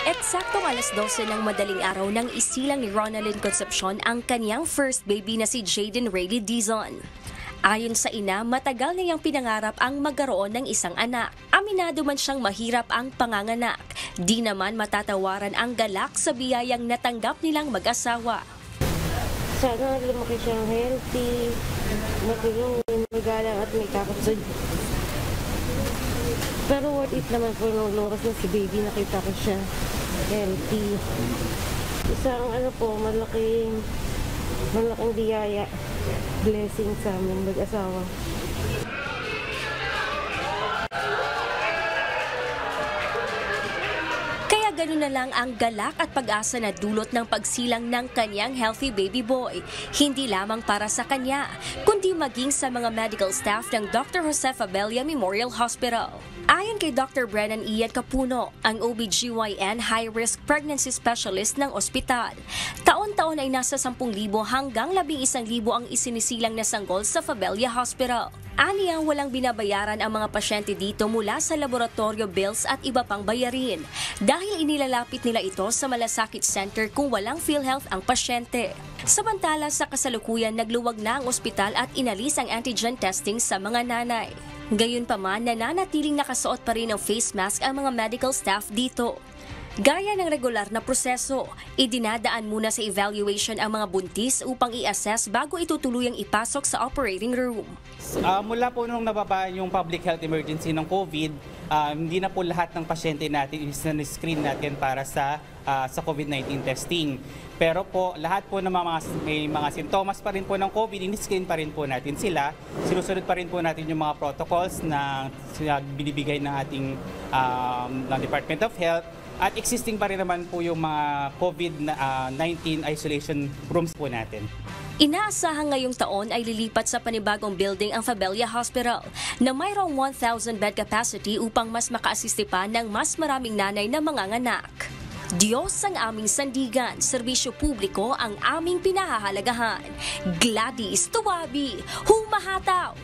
Eksaktong alas 12 ng madaling araw nang isilang ni Ronalyn Concepcion ang kanyang first baby na si Jaden Rayleigh Dizon. Ayon sa ina, matagal na niyang pinangarap ang magkaroon ng isang anak. Aminado man siyang mahirap ang panganganak. Di naman matatawaran ang galak sa biyayang natanggap nilang mag-asawa. Sana lumaki siyang healthy, matulungin, magalang at may kakasod. Pero worth it naman po nung lukas na si baby, nakita ko siya healthy. Isang malaking biyaya, blessing sa amin mag-asawa. Kaya gano'n na lang ang galak at pag-asa na dulot ng pagsilang ng kanyang healthy baby boy. Hindi lamang para sa kanya, kundi maging sa mga medical staff ng Dr. Jose Fabella Memorial Hospital. Ayon kay Dr. Brennan Ian Capuno, ang OBGYN high-risk pregnancy specialist ng ospital, taon-taon ay nasa 10,000 hanggang 11,000 ang isinisilang na sanggol sa Fabella Hospital. Aniyang walang binabayaran ang mga pasyente dito mula sa laboratorio bills at iba pang bayarin dahil inilalapit nila ito sa malasakit center kung walang PhilHealth ang pasyente. Samantala sa kasalukuyan nagluwag na ang ospital at inalis ang antigen testing sa mga nanay. Gayunpaman, nananatiling nakasuot pa rin ng face mask ang mga medical staff dito. Gaya ng regular na proseso, idinadaan muna sa evaluation ang mga buntis upang i-assess bago itutuluyang ipasok sa operating room. Mula po nung nababa yung public health emergency ng COVID, hindi na po lahat ng pasyente natin is-screen natin para sa COVID-19 testing. Pero po, lahat po ng may mga sintomas pa rin po ng COVID, in-screen pa rin po natin sila. Sinusunod pa rin po natin yung mga protocols na binibigay ng ating ng Department of Health. At existing pa rin naman po yung mga COVID-19 isolation rooms po natin. Inaasahan ngayong taon ay lilipat sa panibagong building ang Fabella Hospital na mayroong 1,000 bed capacity upang mas makaasiste pa ng mas maraming nanay na manganganak. Diyos ang aming sandigan, serbisyo publiko ang aming pinahahalagahan. Gladys Tuwabi, humahataw!